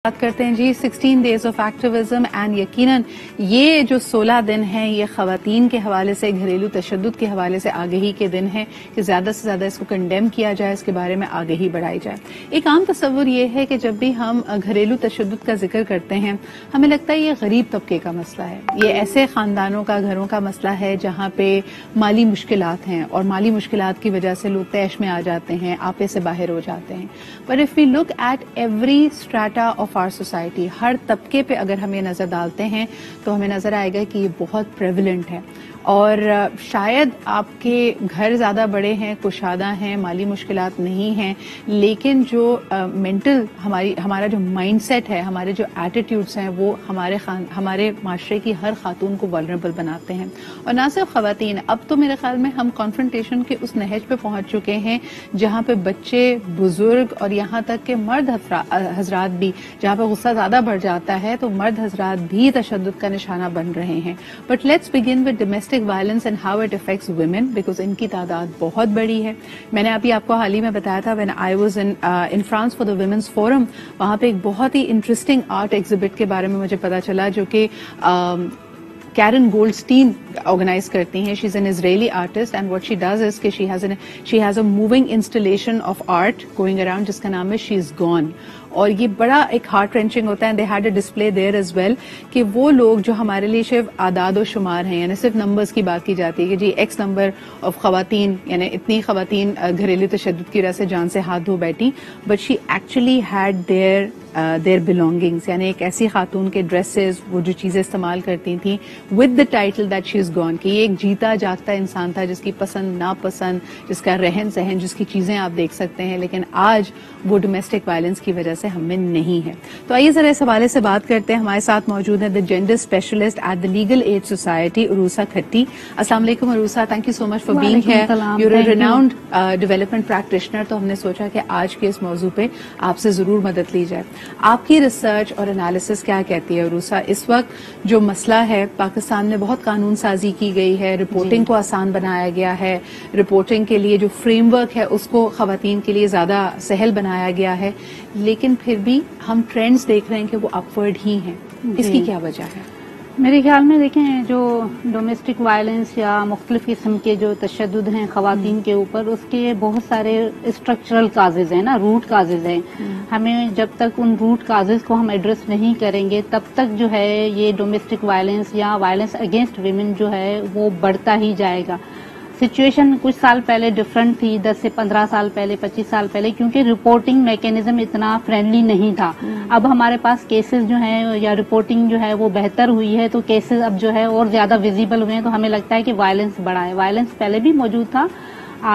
بات کرتے ہیں جی 16 days of activism اینڈ یقیناً یہ جو 16 دن ہیں یہ خواتین کے حوالے سے گھریلو تشدد کے حوالے سے آگہی کے دن ہیں کہ زیادہ سے زیادہ اس کو کنڈیم کیا جائے، اس کے بارے میں آگہی بڑھائی جائے۔ ایک عام تصور یہ ہے کہ جب بھی ہم گھریلو تشدد کا ذکر کرتے ہیں ہمیں لگتا ہے یہ غریب طبقے کا مسئلہ ہے، یہ ایسے خاندانوں کا گھروں کا مسئلہ ہے جہاں پہ مالی مشکلات ہیں اور مالی مشکلات کی وجہ سے لوگ طیش میں آ جاتے ہیں، آپے سے باہر ہو جاتے ہیں۔ But if we look at every strata of our society, ہر طبقے پہ اگر ہم یہ نظر ڈالتے ہیں تو ہمیں نظر آئے گا کہ یہ بہت پریویلنٹ ہے۔ اور شاید آپ کے گھر زیادہ بڑے ہیں، کشادہ ہیں، مالی مشکلات نہیں ہیں، لیکن جو مینٹل ہمارا جو مائنڈ سیٹ ہے، ہمارے جو ایٹیٹیوڈس ہیں وہ ہمارے معاشرے کی ہر خاتون کو ولنریبل بناتے ہیں۔ اور نہ صرف خواتین، اب تو میرے خیال میں ہم کانفرنٹیشن کے اس نہج پہ پہنچ چکے ہیں جہاں پہ بچے، بزرگ اور یہاں تک کہ مرد حضرات بھی، جہاں پہ غصہ زیادہ بڑھ جاتا ہے تو مرد حضرات بھی تشدد کا نشانہ بن رہے ہیں۔ But let's begin with domestic violence and how it affects women, because ان کی تعداد بہت بڑی ہے۔ میں نے ابھی آپ کو حال ہی میں بتایا تھا when I was in France for the women's forum, وہاں پہ ایک بہت ہی انٹرسٹنگ آرٹ ایگزیبٹ کے بارے میں مجھے پتا چلا جو کہ کیرن گولڈسٹین آرگنائز کرتی ہیں۔ She is an Israeli artist and what she does is کہ she has a moving installation of art going around جس کا نام ہے شی از گون، اور یہ بڑا ایک ہارٹ رینچنگ ہوتا ہے۔ They had a display there as well کہ وہ لوگ جو ہمارے لیے صرف اعداد و شمار ہیں، یعنی صرف نمبرز کی بات کی جاتی ہے کہ جی ایکس نمبر آف خواتین، یعنی اتنی خواتین گھریلو تشدد کی وجہ سے جان سے ہاتھ دھو بیٹھی، but she actually head their belongings، یعنی ایک ایسی خاتون کے ڈریسز، وہ جو چیزیں استعمال کرتی تھیں with the title that she is gone، کہ یہ ایک جیتا جاگتا انسان تھا جس کی پسند ناپسند، جس کا رہن سہن، جس کی چیزیں آپ دیکھ سکتے ہیں، لیکن آج وہ ڈومیسٹک وائلنس کی وجہ سے ہم میں نہیں ہے۔ تو آئیے ذرا اس حوالے سے بات کرتے ہیں۔ ہمارے ساتھ موجود ہیں the gender specialist at the legal aid society Aroosa Khatti. السلام علیکم Aroosa, thank you so much for being here, you are a renowned development practitioner. تو ہم نے سوچا کہ آج کے اس موضوع پہ آپ سے ضرور مدد لی جائے۔ آپ کی ریسرچ اور انالیسس کیا کہتی ہے عروسہ؟ اس وقت جو مسئلہ ہے، پاکستان میں بہت قانون سازی کی گئی ہے، رپورٹنگ کو آسان بنایا گیا ہے، رپورٹنگ کے لیے جو فریم ورک ہے اس کو خواتین کے لیے زیادہ سہل بنایا گیا ہے، لیکن پھر بھی ہم ٹرینڈز دیکھ رہے ہیں کہ وہ اپورڈ ہی ہیں۔ اس کی کیا وجہ ہے؟ میرے خیال میں دیکھیں، جو ڈومیسٹک وائلنس یا مختلف قسم کے جو تشدد ہیں خواتین کے اوپر، اس کے بہت سارے اسٹرکچرل کازز ہیں نا، روٹ کازز ہیں۔ ہمیں جب تک ان روٹ کازز کو ہم ایڈریس نہیں کریں گے تب تک جو ہے یہ ڈومیسٹک وائلنس یا وائلنس اگینسٹ ویمن جو ہے وہ بڑھتا ہی جائے گا۔ سچویشن کچھ سال پہلے ڈفرنٹ تھی، 10 سے 15 سال پہلے، 25 سال پہلے، کیونکہ رپورٹنگ میکینزم اتنا فرینڈلی نہیں تھا۔ اب ہمارے پاس کیسز جو ہیں یا رپورٹنگ جو ہے وہ بہتر ہوئی ہے تو کیسز اب جو ہے اور زیادہ ویزیبل ہوئے ہیں، تو ہمیں لگتا ہے کہ وائلنس بڑھا ہے۔ وائلنس پہلے بھی موجود تھا،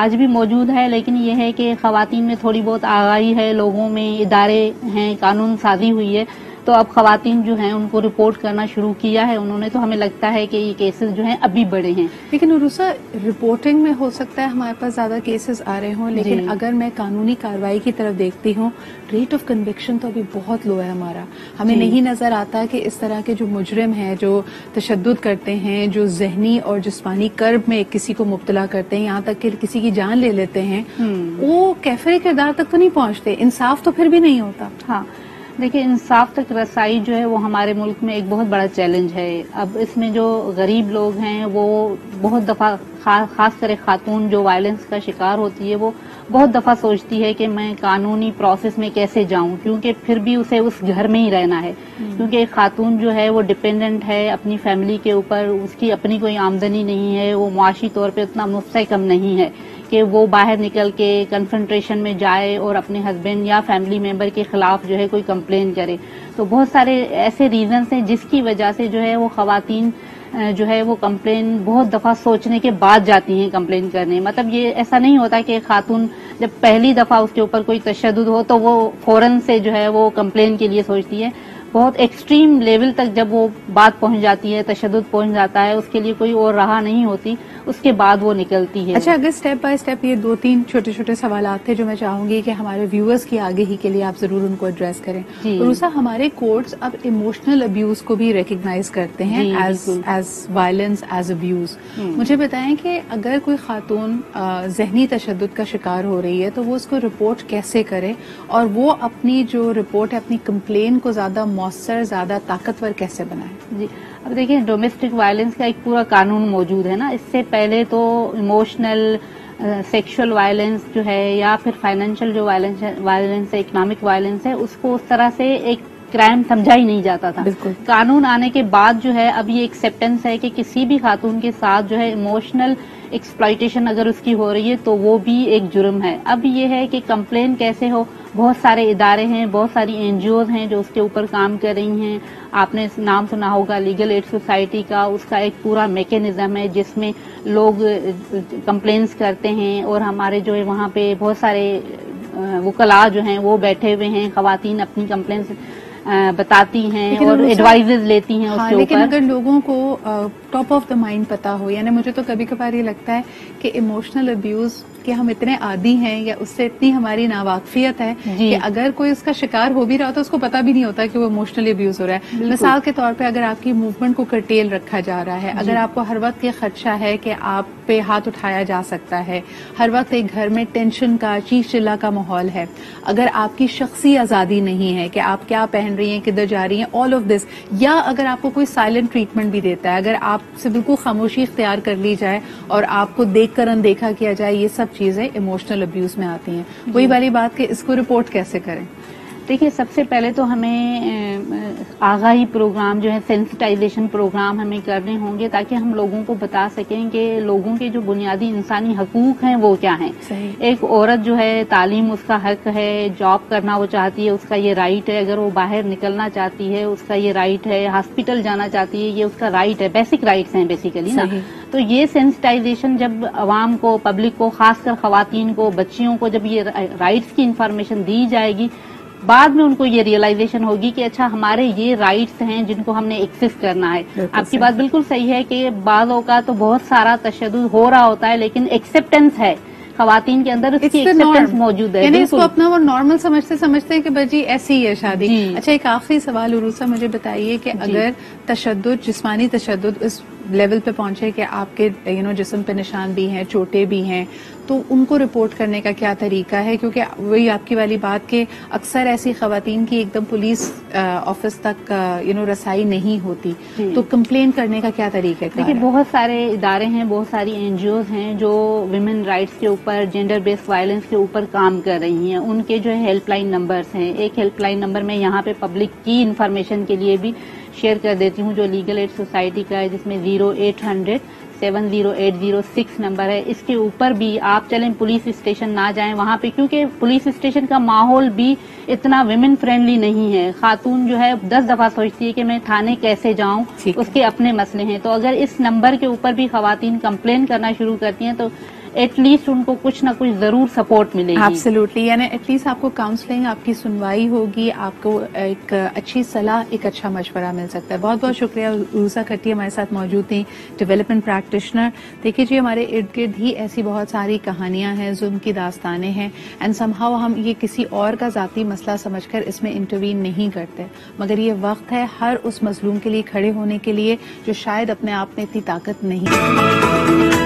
آج بھی موجود ہے، لیکن یہ ہے کہ خواتین میں تھوڑی بہت آگاہی ہے، لوگوں میں ادارے ہیں، قانون سازی ہوئی ہے، تو اب خواتین جو ہیں ان کو رپورٹ کرنا شروع کیا ہے انہوں نے، تو ہمیں لگتا ہے کہ یہ کیسز جو ہیں ابھی بڑے ہیں۔ لیکن عروسہ رپورٹنگ میں ہو سکتا ہے ہمارے پاس زیادہ کیسز آ رہے ہوں، لیکن اگر میں قانونی کارروائی کی طرف دیکھتی ہوں، ریٹ آف کنوکشن تو ابھی بہت لو ہے ہمارا۔ ہمیں نہیں نظر آتا کہ اس طرح کے جو مجرم ہیں، جو تشدد کرتے ہیں، جو ذہنی اور جسمانی کرب میں کسی کو مبتلا کرتے ہیں، یہاں تک کہ کسی کی جان لے لیتے ہیں، وہ کیفر کردار تک تو نہیں پہنچتے، انصاف تو پھر بھی نہیں ہوتا۔ ہاں دیکھیں، انصاف تک رسائی جو ہے وہ ہمارے ملک میں ایک بہت بڑا چیلنج ہے۔ اب اس میں جو غریب لوگ ہیں وہ بہت دفعہ، خاص کر خاتون جو وائلنس کا شکار ہوتی ہے، وہ بہت دفعہ سوچتی ہے کہ میں قانونی پروسیس میں کیسے جاؤں، کیونکہ پھر بھی اسے اس گھر میں ہی رہنا ہے، کیونکہ ایک خاتون جو ہے وہ ڈپینڈنٹ ہے اپنی فیملی کے اوپر، اس کی اپنی کوئی آمدنی نہیں ہے، وہ معاشی طور پہ اتنا مستحکم نہیں ہے کہ وہ باہر نکل کے کنفرنٹریشن میں جائے اور اپنے ہسبینڈ یا فیملی ممبر کے خلاف جو ہے کوئی کمپلین کرے۔ تو بہت سارے ایسے ریزنز ہیں جس کی وجہ سے جو ہے وہ خواتین جو ہے وہ کمپلین بہت دفعہ سوچنے کے بعد جاتی ہیں کمپلین کرنے۔ مطلب یہ ایسا نہیں ہوتا کہ خاتون جب پہلی دفعہ اس کے اوپر کوئی تشدد ہو تو وہ فوراً سے جو ہے وہ کمپلین کے لیے سوچتی ہے، بہت ایکسٹریم لیول تک جب وہ بات پہنچ جاتی ہے، تشدد پہنچ جاتا ہے، اس کے لیے کوئی اور راہ نہیں ہوتی، اس کے بعد وہ نکلتی ہے۔ اچھا، اگر اسٹیپ بائی اسٹیپ یہ 2-3 چھوٹے چھوٹے سوالات تھے جو میں چاہوں گی کہ ہمارے ویورز کی آگہی کے لیے آپ ضرور ان کو ایڈریس کریں۔ عروسہ، ہمارے کورٹس اب ایموشنل ابیوز کو بھی ریکگنائز کرتے ہیں ایز وائلنس، ایز ابیوز۔ مجھے بتائیں کہ اگر کوئی خاتون ذہنی تشدد کا شکار ہو رہی ہے تو وہ اس کو رپورٹ کیسے کرے، اور وہ اپنی جو رپورٹ ہے، اپنی کمپلین کو زیادہ مؤثر، زیادہ طاقتور کیسے بنائے؟ جی، اب دیکھیں ڈومیسٹک وائلنس کا ایک پورا قانون موجود ہے نا۔ اس سے پہلے تو ایموشنل سیکشل وائلنس جو ہے، یا پھر فائنینشیل جو وائلنس ہے، اکنامک وائلنس ہے، اس کو اس طرح سے ایک کرائم سمجھا ہی نہیں جاتا تھا۔ بالکل۔ قانون آنے کے بعد جو ہے اب یہ ایکسیپٹنس ہے کہ کسی بھی خاتون کے ساتھ جو ہے ایموشنل ایکسپلائٹیشن اگر اس کی ہو رہی ہے تو وہ بھی ایک جرم ہے۔ اب یہ ہے کہ کمپلین کیسے ہو، بہت سارے ادارے ہیں، بہت ساری NGOs ہیں جو اس کے اوپر کام کر رہی ہیں۔ آپ نے نام سنا ہوگا لیگل ایڈ سوسائٹی کا، اس کا ایک پورا میکینزم ہے جس میں لوگ کمپلینس کرتے ہیں، اور ہمارے جو ہے وہاں پہ بہت سارے وکلاء جو ہیں وہ بیٹھے ہوئے ہیں، خواتین اپنی کمپلینس بتاتی ہیں اور ایڈوائزز لیتی ہیں اس کے اوپر۔ لیکن اگر لوگوں کو ٹاپ آف دا مائنڈ پتا ہو، یعنی مجھے تو کبھی کبھار یہ لگتا ہے کہ ایموشنل ابیوز کہ ہم اتنے عادی ہیں یا اس سے اتنی ہماری ناواقفیت ہے کہ اگر کوئی اس کا شکار ہو بھی رہا تو اس کو پتا بھی نہیں ہوتا کہ وہ ایموشنلی ابیوز ہو رہا ہے۔ مثال کے طور پہ اگر آپ کی موومنٹ کو کرٹیل رکھا جا رہا ہے، اگر آپ کو ہر وقت یہ خدشہ ہے کہ آپ پہ ہاتھ اٹھایا جا سکتا ہے، ہر وقت ایک گھر میں ٹینشن کا، چیخ چلا کا ماحول ہے، اگر آپ کی شخصی آزادی نہیں ہے کہ آپ کیا پہن رہی ہیں، کدھر جا رہی ہیں، آل آف دس، یا اگر آپ کو کوئی سائلنٹ ٹریٹمنٹ بھی دیتا ہے، اگر آپ سے بالکل خاموشی اختیار کر لی جائے اور آپ کو دیکھ کر اندیکھا کیا جائے، یہ سب چیزیں ایموشنل ابیوز میں آتی ہیں۔ وہی والی بات کہ اس کو رپورٹ کیسے کریں؟ دیکھیے، سب سے پہلے تو ہمیں آگاہی پروگرام جو ہے، سینسٹائزیشن پروگرام ہمیں کرنے ہوں گے تاکہ ہم لوگوں کو بتا سکیں کہ لوگوں کے جو بنیادی انسانی حقوق ہیں وہ کیا ہیں۔ ایک عورت جو ہے، تعلیم اس کا حق ہے، جاب کرنا وہ چاہتی ہے، اس کا یہ رائٹ ہے، اگر وہ باہر نکلنا چاہتی ہے اس کا یہ رائٹ ہے، ہاسپٹل جانا چاہتی ہے یہ اس کا رائٹ ہے، بیسک رائٹس ہیں بیسیکلی نا۔ تو یہ سینسٹائزیشن جب عوام کو، پبلک کو، خاص کر خواتین کو، بچیوں کو جب یہ رائٹس کی انفارمیشن دی جائے گی، بعد میں ان کو یہ ریئلائزیشن ہوگی کہ اچھا ہمارے یہ رائٹس ہیں جن کو ہم نے ایکسس کرنا ہے۔ آپ کی بات بالکل صحیح ہے کہ بعض اوقات تو بہت سارا تشدد ہو رہا ہوتا ہے لیکن ایکسیپٹنس ہے خواتین کے اندر، اس کی ایکسیپٹنس موجود ہے، یعنی اس کو اپنا وہ نارمل سمجھتے ہیں کہ بجی ایسی ہی ہے شادی۔ اچھا، ایک آخری سوال عروسہ، مجھے بتائیے کہ اگر تشدد، جسمانی تشدد اس لیول پہ پہنچے کہ آپ کے جسم پہ نشان بھی ہیں، چوٹیں بھی ہیں، تو ان کو رپورٹ کرنے کا کیا طریقہ ہے؟ کیونکہ وہی آپ کی والی بات کہ اکثر ایسی خواتین کی ایک دم پولیس آفس تک رسائی نہیں ہوتی، تو کمپلین کرنے کا کیا طریقہ ہے؟ دیکھیے، بہت سارے ادارے ہیں، بہت ساری NGOs ہیں جو ویمن رائٹس کے اوپر، جینڈر بیسڈ وائلنس کے اوپر کام کر رہی ہیں۔ ان کے جو ہے ہیلپ لائن نمبرز ہیں۔ ایک ہیلپ لائن نمبر میں یہاں پہ پبلک کی انفارمیشن کے لیے بھی شیئر کر دیتی ہوں جو لیگل ایڈ سوسائٹی کا ہے، جس میں 0800 70806 نمبر ہے۔ اس کے اوپر بھی آپ چلیں، پولیس اسٹیشن نہ جائیں وہاں پہ، کیونکہ پولیس اسٹیشن کا ماحول بھی اتنا ویمن فرینڈلی نہیں ہے۔ خاتون جو ہے 10 دفعہ سوچتی ہے کہ میں تھانے کیسے جاؤں، اس کے اپنے مسئلے ہیں۔ تو اگر اس نمبر کے اوپر بھی خواتین کمپلین کرنا شروع کرتی ہیں تو ایٹ لیسٹ ان کو کچھ نہ کچھ ضرور سپورٹ ملے گی۔ ایبسلیوٹلی، یعنی ایٹ لیسٹ آپ کو کاؤنسلنگ، آپ کی سنوائی ہوگی، آپ کو ایک اچھی صلاح، ایک اچھا مشورہ مل سکتا ہے۔ بہت بہت شکریہ عروسہ کھٹی ہمارے ساتھ موجود تھیں، ڈیولپمنٹ پریکٹیشنر۔ دیکھیے جی، ہمارے ارد گرد ہی ایسی بہت ساری کہانیاں ہیں، ظلم کی داستانیں ہیں، اینڈ سم ہاؤ ہم یہ کسی اور کا ذاتی مسئلہ سمجھ کر اس میں انٹروین نہیں کرتے، مگر یہ وقت ہے ہر اس مظلوم کے لیے کھڑے ہونے کے لیے جو شاید اپنے آپ میں اتنی طاقت نہیں